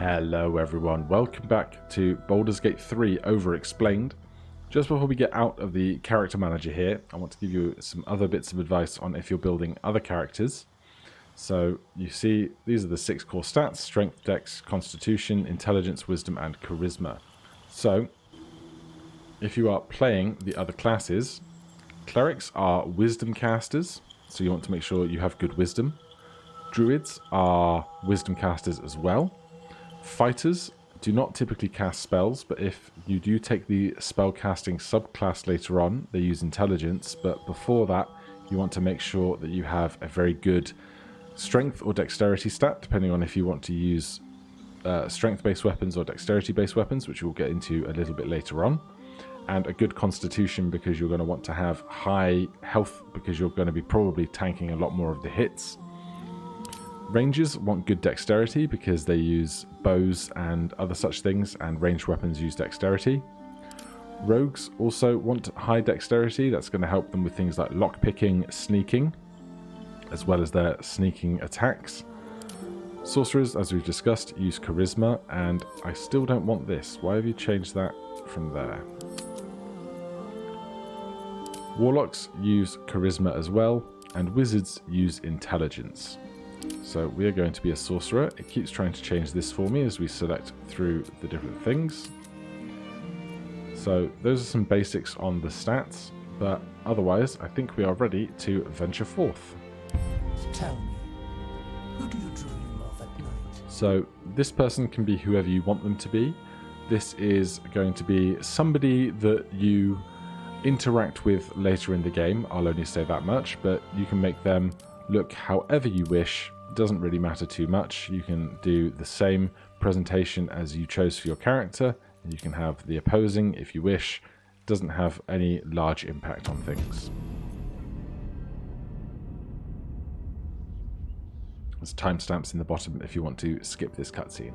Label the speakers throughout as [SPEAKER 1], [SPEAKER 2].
[SPEAKER 1] Hello everyone, welcome back to Baldur's Gate 3 Overexplained. Just before we get out of the character manager here, I want to give you some other bits of advice on if you're building other characters. So you see, these are the 6 core stats: Strength, Dex, Constitution, Intelligence, Wisdom, and Charisma. So, if you are playing the other classes, Clerics are Wisdom casters, so you want to make sure you have good Wisdom. Druids are Wisdom casters as well. Fighters do not typically cast spells, but if you do take the spellcasting subclass later on, they use Intelligence, but before that, you want to make sure that you have a very good Strength or Dexterity stat, depending on if you want to use Strength-based weapons or Dexterity-based weapons, which we'll get into a little bit later on, and a good Constitution because you're going to want to have high health because you're going to be probably tanking a lot more of the hits. Rangers want good dexterity because they use bows and other such things, and ranged weapons use dexterity. Rogues also want high dexterity. That's going to help them with things like lockpicking, sneaking, as well as their sneaking attacks. Sorcerers, as we've discussed, use charisma, and I still don't want this. Why have you changed that from there? Warlocks use charisma as well, and wizards use intelligence. So we are going to be a sorcerer. It keeps trying to change this for me as we select through the different things. So those are some basics on the stats, but otherwise I think we are ready to venture forth.
[SPEAKER 2] Tell me, who do you dream of at night?
[SPEAKER 1] So this person can be whoever you want them to be. This is going to be somebody that you interact with later in the game. I'll only say that much, but you can make them look however you wish. It doesn't really matter too much. You can do the same presentation as you chose for your character. You can have the opposing if you wish. It doesn't have any large impact on things. There's timestamps in the bottom if you want to skip this cutscene.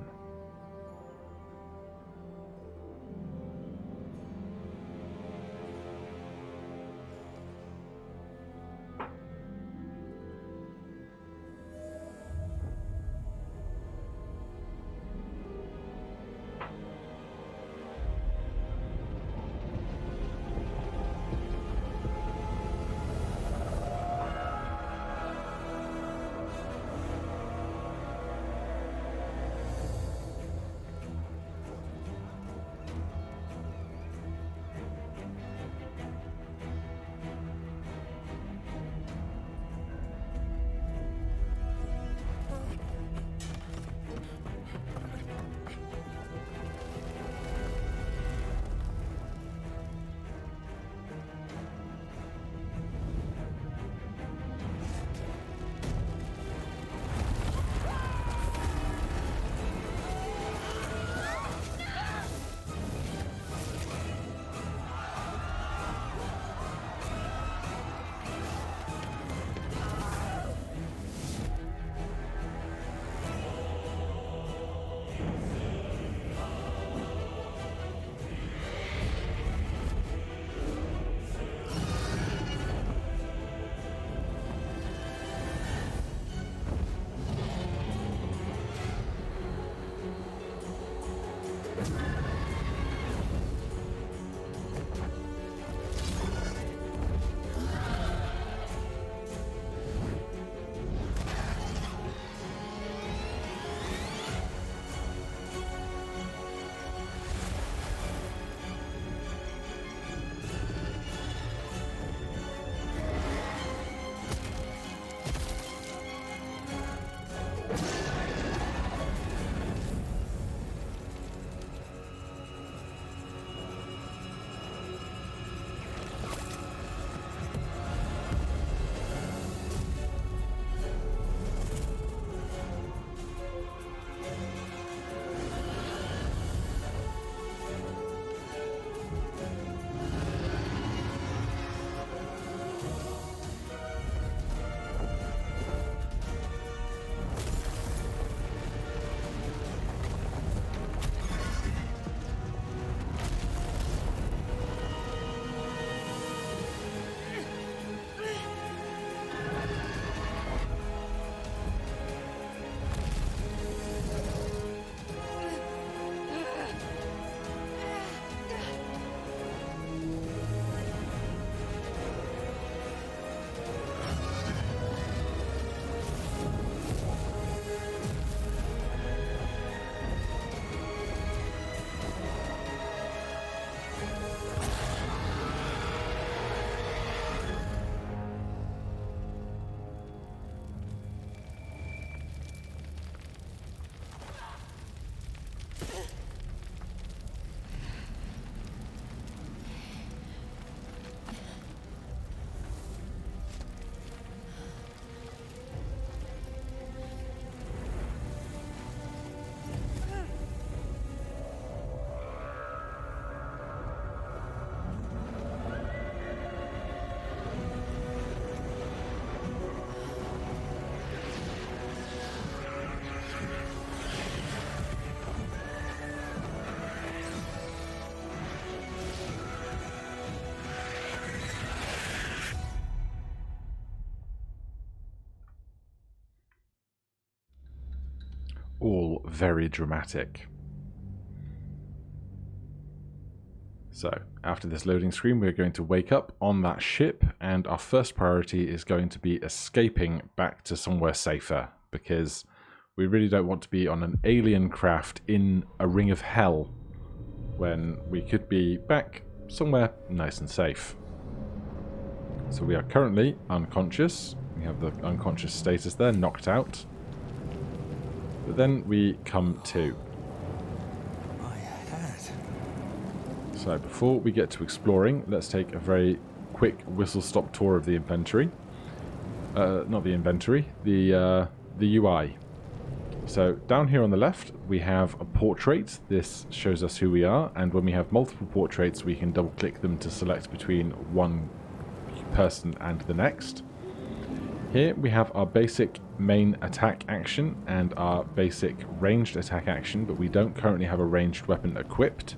[SPEAKER 1] All very dramatic. So, after this loading screen, we're going to wake up on that ship, and our first priority is going to be escaping back to somewhere safer, because we really don't want to be on an alien craft in a ring of hell when we could be back somewhere nice and safe. So we are currently unconscious. We have the unconscious status there, knocked out. But then we come to. So before we get to exploring, let's take a very quick whistle-stop tour of the inventory. Not the inventory, the UI. So down here on the left, we have a portrait. This shows us who we are, and when we have multiple portraits, we can double-click them to select between one person and the next. Here we have our basic main attack action and our basic ranged attack action, but we don't currently have a ranged weapon equipped.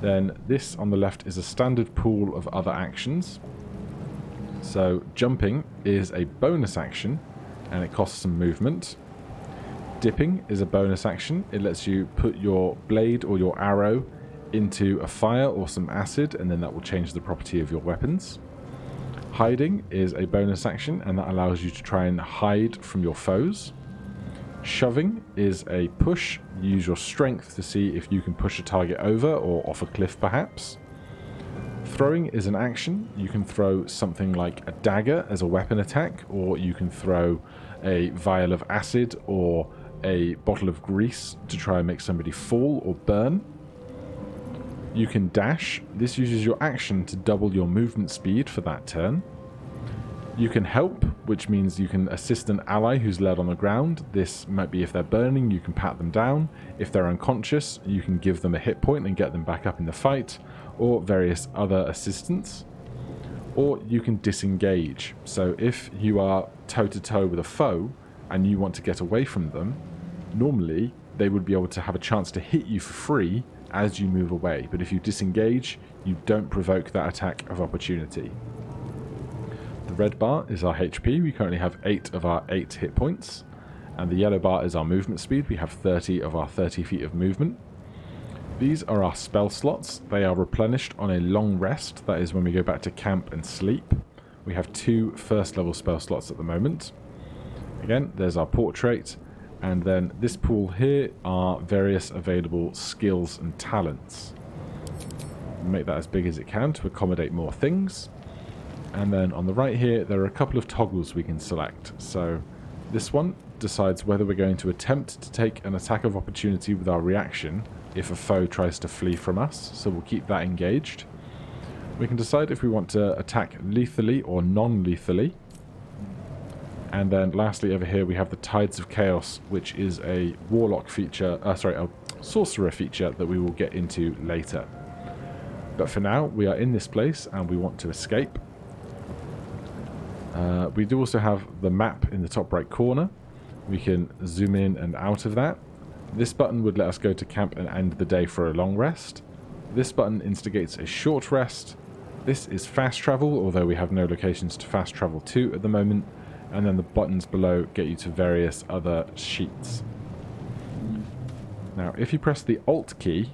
[SPEAKER 1] Then this on the left is a standard pool of other actions. So jumping is a bonus action and it costs some movement. Dipping is a bonus action. It lets you put your blade or your arrow into a fire or some acid, and then that will change the property of your weapons. Hiding is a bonus action, and that allows you to try and hide from your foes. Shoving is a push. You use your strength to see if you can push a target over or off a cliff perhaps. Throwing is an action. You can throw something like a dagger as a weapon attack, or you can throw a vial of acid or a bottle of grease to try and make somebody fall or burn. You can dash. This uses your action to double your movement speed for that turn. You can help, which means you can assist an ally who's led on the ground. This might be if they're burning, you can pat them down. If they're unconscious, you can give them a hit point and get them back up in the fight, or various other assistance. Or you can disengage. So if you are toe-to-toe with a foe and you want to get away from them, normally they would be able to have a chance to hit you for free as you move away. But if you disengage, you don't provoke that attack of opportunity. The red bar is our HP. We currently have 8 of our 8 hit points. And the yellow bar is our movement speed. We have 30 of our 30 feet of movement. These are our spell slots. They are replenished on a long rest. That is when we go back to camp and sleep. We have 2 first level spell slots at the moment. Again, there's our portrait. And then this pool here are various available skills and talents. Make that as big as it can to accommodate more things. And then on the right here, there are a couple of toggles we can select. So this one decides whether we're going to attempt to take an attack of opportunity with our reaction if a foe tries to flee from us. So we'll keep that engaged. We can decide if we want to attack lethally or non-lethally. And then lastly over here we have the Tides of Chaos, which is a warlock feature, a sorcerer feature that we will get into later. But for now, we are in this place and we want to escape. We do also have the map in the top right corner. We can zoom in and out of that. This button would let us go to camp and end the day for a long rest. This button instigates a short rest. This is fast travel, although we have no locations to fast travel to at the moment. And then the buttons below get you to various other sheets. Now, if you press the Alt key,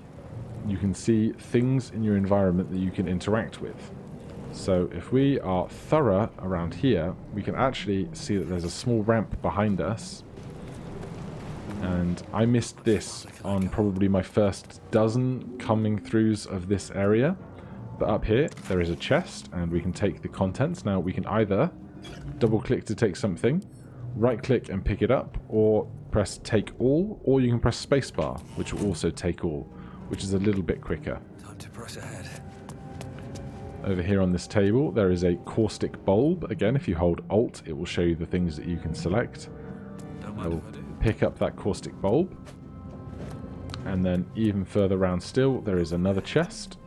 [SPEAKER 1] you can see things in your environment that you can interact with. So if we are thorough around here, we can actually see that there's a small ramp behind us. And I missed this on probably my first dozen coming throughs of this area. But up here, there is a chest, and we can take the contents. Now, we can either double click to take something, right click and pick it up, or press take all, or you can press spacebar, which will also take all, which is a little bit quicker.
[SPEAKER 2] Time to press ahead.
[SPEAKER 1] Over here on this table, there is a caustic bulb. Again, if you hold Alt, it will show you the things that you can select. I will pick up that caustic bulb. And then even further round still, there is another chest.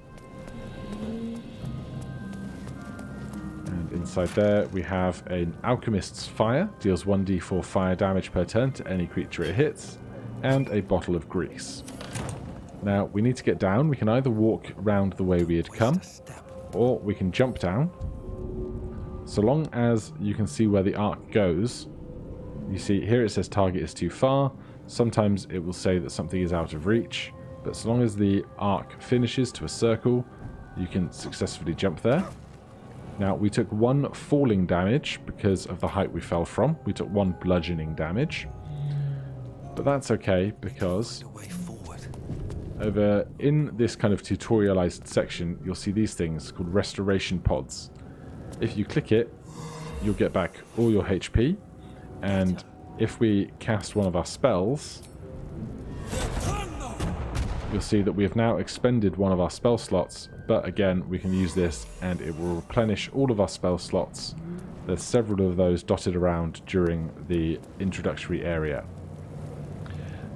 [SPEAKER 1] And inside there, we have an Alchemist's Fire. Deals 1d4 fire damage per turn to any creature it hits. And a bottle of grease. Now, we need to get down. We can either walk round the way we had come, or we can jump down. So long as you can see where the arc goes. You see here it says target is too far, Sometimes it will say that something is out of reach, but so long as the arc finishes to a circle, you can successfully jump there. Now, we took 1 falling damage because of the height we fell from. We took 1 bludgeoning damage. But that's okay, because over in this kind of tutorialized section, you'll see these things called restoration pods. If you click it, you'll get back all your HP, and if we cast one of our spells, you'll see that we have now expended one of our spell slots, but again, we can use this and it will replenish all of our spell slots. There's several of those dotted around during the introductory area.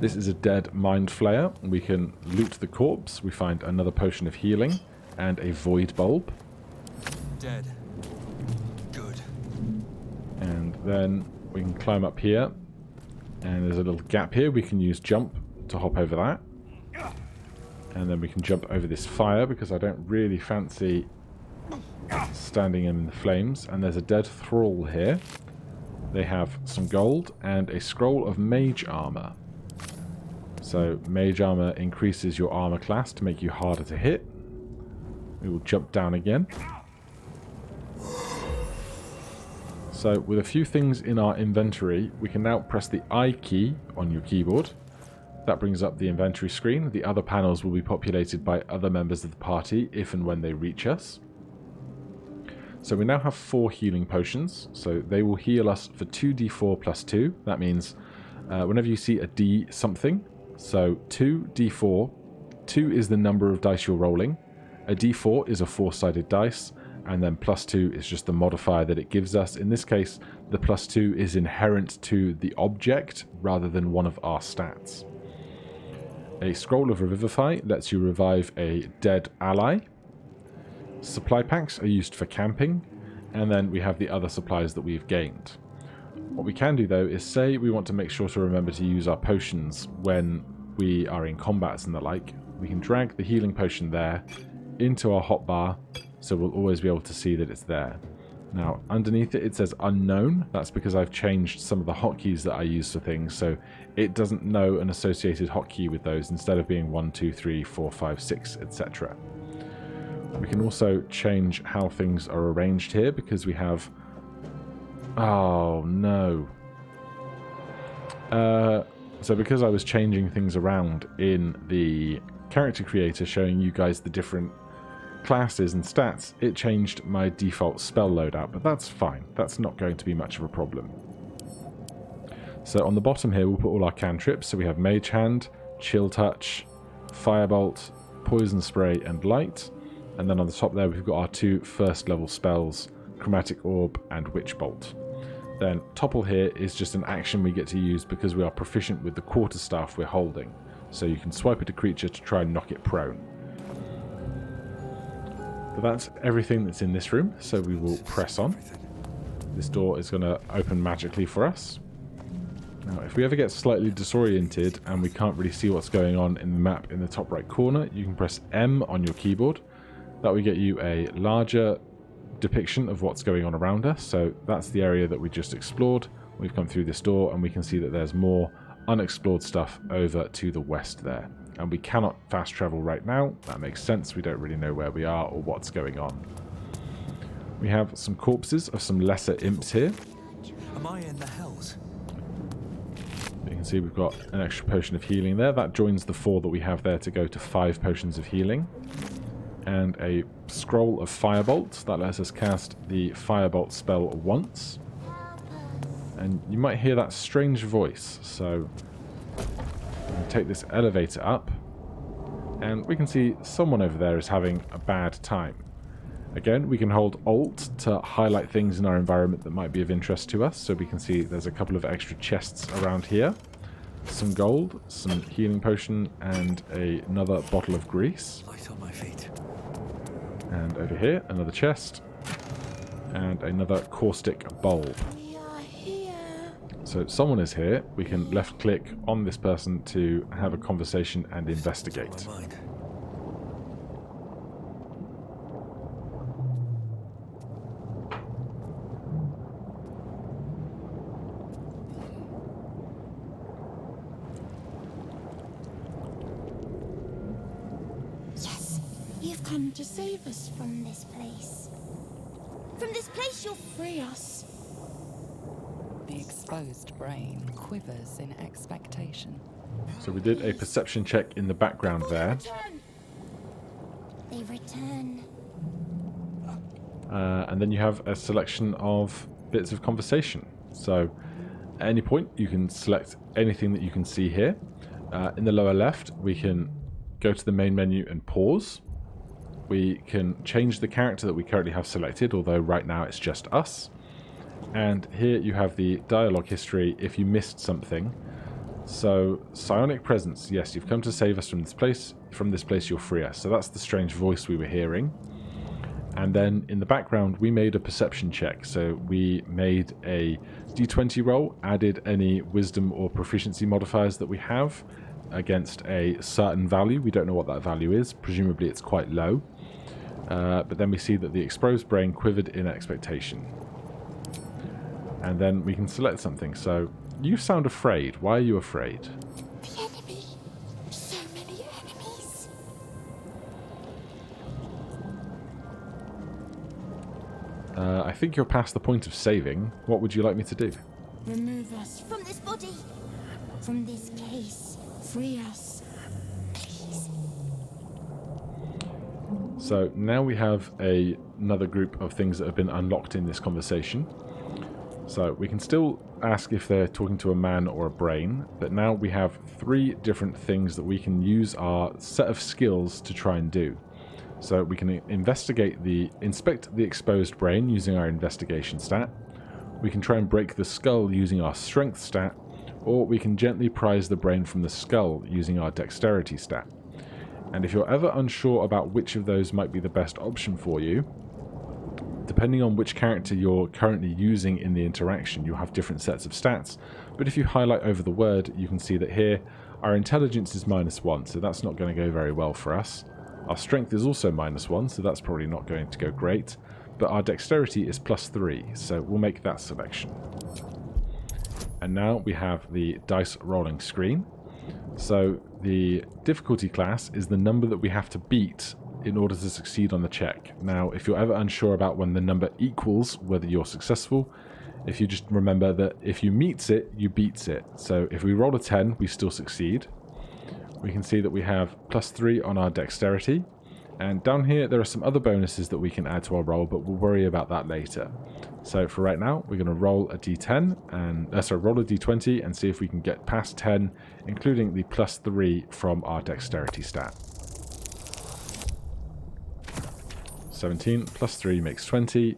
[SPEAKER 1] This is a dead mind flayer. We can loot the corpse. We find another potion of healing and a void bulb.
[SPEAKER 3] Dead. Good.
[SPEAKER 1] And then we can climb up here, and there's a little gap here. We can use jump to hop over that. And then we can jump over this fire because I don't really fancy standing in the flames. And there's a dead thrall here. They have some gold and a scroll of mage armor. So mage armor increases your armor class to make you harder to hit. We will jump down again. So with a few things in our inventory, we can now press the I key on your keyboard. That brings up the inventory screen. The other panels will be populated by other members of the party if and when they reach us. So we now have 4 healing potions. So they will heal us for 2d4 plus 2. That means whenever you see a D something, so 2d4, 2 is the number of dice you're rolling. A d4 is a 4-sided dice, and then plus 2 is just the modifier that it gives us. In this case, the plus 2 is inherent to the object rather than one of our stats. A scroll of revivify lets you revive a dead ally. Supply packs are used for camping, and then we have the other supplies that we've gained. What we can do though is say we want to make sure to remember to use our potions when we are in combats and the like. We can drag the healing potion there into our hotbar, so we'll always be able to see that it's there. Now underneath it, it says unknown. That's because I've changed some of the hotkeys that I use for things, so it doesn't know an associated hotkey with those instead of being 1, 2, 3, 4, 5, 6, etc. We can also change how things are arranged here because we have... Oh, no. So because I was changing things around in the character creator, showing you guys the different classes and stats, it changed my default spell loadout, but that's fine. That's not going to be much of a problem. So on the bottom here, we'll put all our cantrips. So we have Mage Hand, Chill Touch, Firebolt, Poison Spray, and Light. And then on the top there, we've got our 2 first level spells, Chromatic Orb and Witch Bolt. Then Topple here is just an action we get to use because we are proficient with the quarterstaff we're holding. So you can swipe at a creature to try and knock it prone. But that's everything that's in this room, so we will press on. This door is going to open magically for us. Now, if we ever get slightly disoriented and we can't really see what's going on in the map in the top right corner, you can press M on your keyboard. That will get you a larger depiction of what's going on around us. So that's the area that we just explored. We've come through this door and we can see that there's more unexplored stuff over to the west there. And we cannot fast travel right now. That makes sense. We don't really know where we are or what's going on. We have some corpses of some lesser imps here.
[SPEAKER 3] Am I in the hells?
[SPEAKER 1] You can see we've got an extra potion of healing there. That joins the 4 that we have there to go to 5 potions of healing. And a scroll of Firebolt. That lets us cast the Firebolt spell once. And you might hear that strange voice. So we'll take this elevator up. And we can see someone over there is having a bad time. Again, we can hold Alt to highlight things in our environment that might be of interest to us. So we can see there's a couple of extra chests around here. Some gold, some healing potion, and another bottle of grease.
[SPEAKER 3] Light on my feet.
[SPEAKER 1] And over here, another chest. And another caustic bulb. So someone is here. We can left click on this person to have a conversation and investigate.
[SPEAKER 4] come to save us from this place. From this place you'll free us.
[SPEAKER 5] The exposed brain quivers in expectation.
[SPEAKER 1] So we did a perception check in the background there.
[SPEAKER 4] They return.
[SPEAKER 1] And then you have a selection of bits of conversation. So at any point you can select anything that you can see here. In the lower left we can go to the main menu and pause. We can change the character that we currently have selected, although right now it's just us. And here you have the dialogue history if you missed something. So, psionic presence, yes, you've come to save us from this place. From this place you'll free us. So that's the strange voice we were hearing. And then in the background we made a perception check. So we made a d20 roll, added any wisdom or proficiency modifiers that we have against a certain value. We don't know what that value is. Presumably it's quite low. But then we see that the exposed brain quivered in expectation. And then we can select something. So, you sound afraid. Why are you afraid?
[SPEAKER 4] The enemy. So many enemies.
[SPEAKER 1] I think you're past the point of saving. What would you like me to do?
[SPEAKER 4] Remove us from this body. From this case. Free us. Please.
[SPEAKER 1] So now we have another group of things that have been unlocked in this conversation. So we can still ask if they're talking to a man or a brain, but now we have 3 different things that we can use our set of skills to try and do. So we can inspect the exposed brain using our investigation stat. We can try and break the skull using our strength stat, or we can gently prise the brain from the skull using our dexterity stat. And if you're ever unsure about which of those might be the best option for you, depending on which character you're currently using in the interaction, you have different sets of stats. But if you highlight over the word, you can see that here our intelligence is -1, so that's not going to go very well for us. Our strength is also -1, so that's probably not going to go great. But our dexterity is +3, so we'll make that selection. And now we have the dice rolling screen. So the difficulty class is the number that we have to beat in order to succeed on the check. Now, if you're ever unsure about when the number equals whether you're successful, if you just remember that if you meets it, you beats it. So if we roll a 10, we still succeed. We can see that we have +3 on our dexterity. And down here, there are some other bonuses that we can add to our roll, but we'll worry about that later. So for right now, we're going to roll a d10 and roll a d20 and see if we can get past 10, including the +3 from our dexterity stat. 17 +3 makes 20.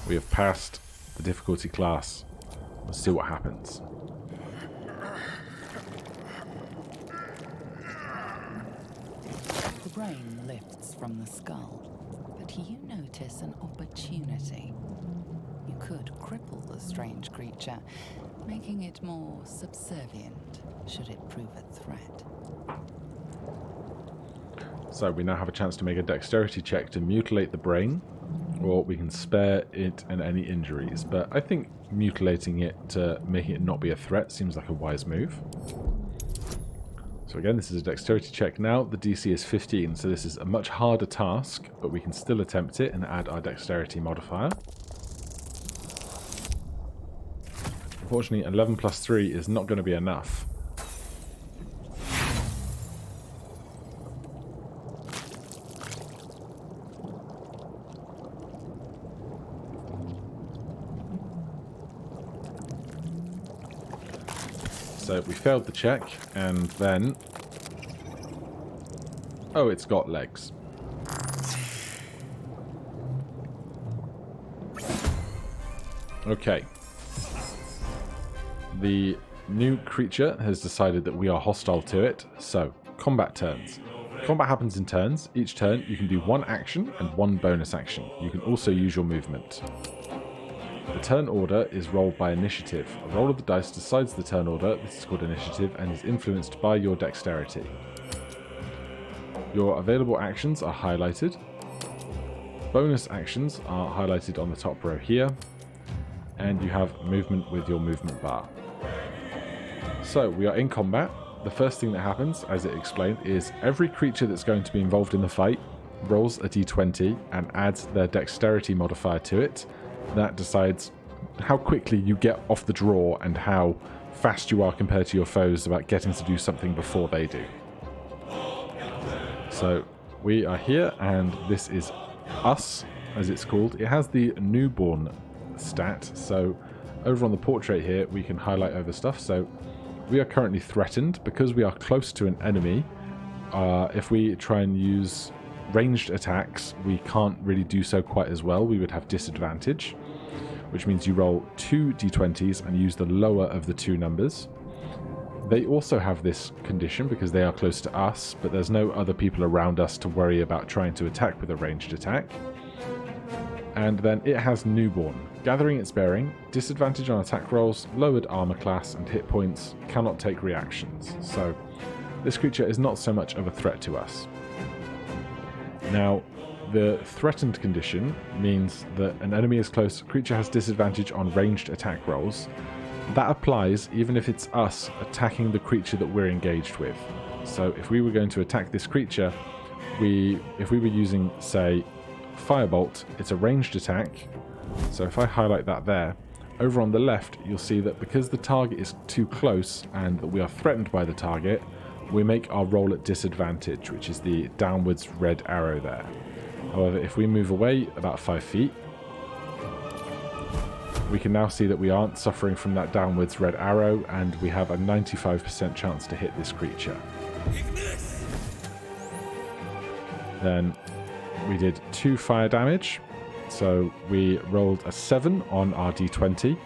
[SPEAKER 1] We have passed the difficulty class. Let's see what happens.
[SPEAKER 5] The brain lifts from the skull, but you notice an opportunity. You could cripple the strange creature, making it more subservient should it prove a threat.
[SPEAKER 1] So we now have a chance to make a dexterity check to mutilate the brain, or we can spare it and any injuries. But I think mutilating it to making it not be a threat seems like a wise move. So again, this is a dexterity check now. The DC is 15, so this is a much harder task, but we can still attempt it and add our dexterity modifier. Unfortunately, 11 +3 is not going to be enough. So we failed the check, and then... Oh, it's got legs. Okay. The new creature has decided that we are hostile to it, so combat turns. Combat happens in turns. Each turn you can do 1 action and 1 bonus action. You can also use your movement. The turn order is rolled by initiative. A roll of the dice decides the turn order. This is called initiative and is influenced by your dexterity. Your available actions are highlighted. Bonus actions are highlighted on the top row here. And you have movement with your movement bar. So we are in combat. The first thing that happens, as it explained, is every creature that's going to be involved in the fight rolls a d20 and adds their dexterity modifier to it. That decides how quickly you get off the draw and how fast you are compared to your foes about getting to do something before they do. So we are here, and this is us, as it's called. It has the newborn stat, so over on the portrait here we can highlight over stuff. So we are currently threatened because we are close to an enemy. If we try and use ranged attacks, we can't really do so quite as well. We would have disadvantage, which means you roll 2 d20s and use the lower of the two numbers. They also have this condition because they are close to us, but there's no other people around us to worry about trying to attack with a ranged attack. And then it has newborn. Gathering its bearing, disadvantage on attack rolls, lowered armor class and hit points, cannot take reactions. So this creature is not so much of a threat to us. Now, the threatened condition means that an enemy is close, creature has disadvantage on ranged attack rolls. That applies even if it's us attacking the creature that we're engaged with. So if we were going to attack this creature, if we were using, say, Firebolt, it's a ranged attack. So if I highlight that there, over on the left you'll see that because the target is too close and that we are threatened by the target, we make our roll at disadvantage, which is the downwards red arrow there. However, if we move away about 5 feet, we can now see that we aren't suffering from that downwards red arrow, and we have a 95% chance to hit this creature. Then we did 2 fire damage, so we rolled a 7 on our d20.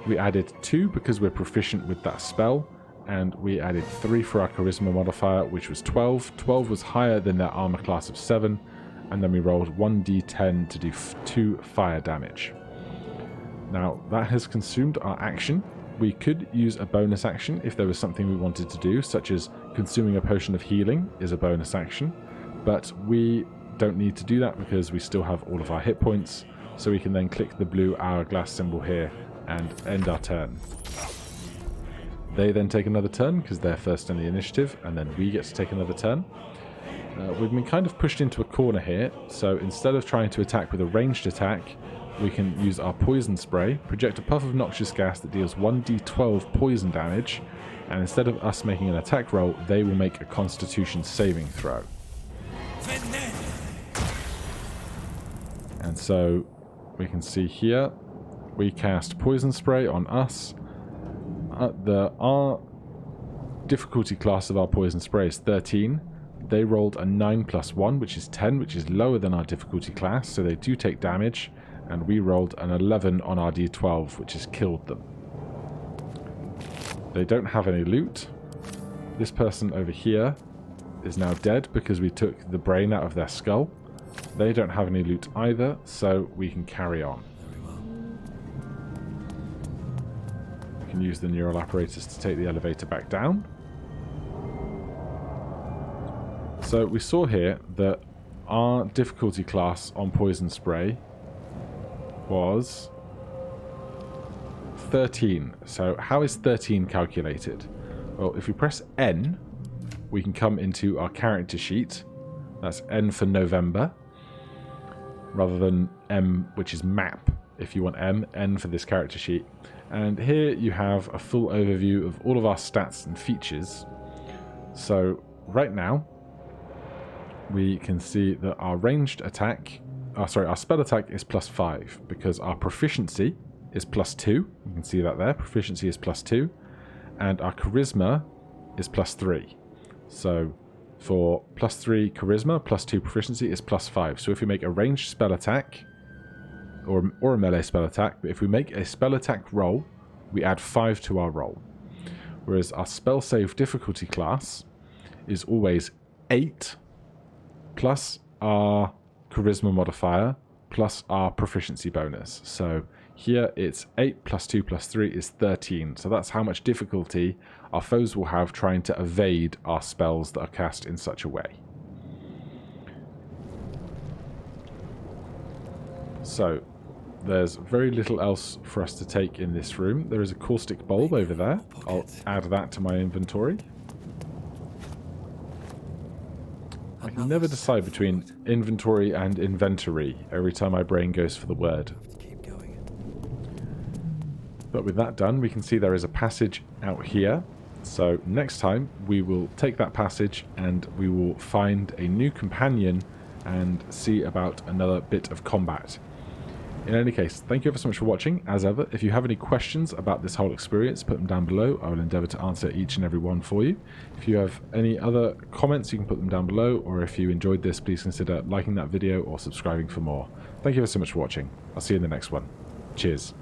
[SPEAKER 1] We added 2 because we're proficient with that spell, and we added 3 for our charisma modifier, which was 12. 12 was higher than their armor class of 7, and then we rolled 1d10 to do 2 fire damage. Now, that has consumed our action. We could use a bonus action if there was something we wanted to do, such as consuming a potion of healing is a bonus action, but we don't need to do that because we still have all of our hit points, so we can then click the blue hourglass symbol here and end our turn. They then take another turn because they're first in the initiative, and then we get to take another turn. We've been kind of pushed into a corner here, so instead of trying to attack with a ranged attack, we can use our poison spray, project a puff of noxious gas that deals 1d12 poison damage, and instead of us making an attack roll, they will make a constitution saving throw. And so we can see here, we cast poison spray on us. Our difficulty class of our poison spray is 13. They rolled a 9 plus 1, which is 10, which is lower than our difficulty class, so they do take damage. And we rolled an 11 on our d12, which has killed them. They don't have any loot. This person over here is now dead because we took the brain out of their skull. They don't have any loot either, so we can carry on. We can use the neural apparatus to take the elevator back down. So we saw here that our difficulty class on poison spray was 13. So how is 13 calculated? Well, if we press N, we can come into our character sheet. That's N for November, rather than M, which is map. If you want M, N for this character sheet. And here you have a full overview of all of our stats and features. So right now, we can see that our ranged attack, our spell attack is +5 because our proficiency is +2. You can see that there. Proficiency is +2, and our charisma is +3. So for +3 charisma, +2 proficiency is +5. So if we make a ranged spell attack or a melee spell attack, but if we make a spell attack roll, we add 5 to our roll. Whereas our spell save difficulty class is always 8 plus our charisma modifier plus our proficiency bonus. So here it's 8 plus 2 plus 3 is 13. So that's how much difficulty our foes will have trying to evade our spells that are cast in such a way. So there's very little else for us to take in this room. There is a caustic bulb over there. I'll add that to my inventory. I can never decide between inventory and inventory every time my brain goes for the word.
[SPEAKER 3] Keep going.
[SPEAKER 1] But with that done, we can see there is a passage out here. So next time we will take that passage and we will find a new companion and see about another bit of combat. In any case, thank you ever so much for watching. As ever, if you have any questions about this whole experience, put them down below. I will endeavour to answer each and every one for you. If you have any other comments, you can put them down below, or if you enjoyed this, please consider liking that video or subscribing for more. Thank you ever so much for watching. I'll see you in the next one. Cheers.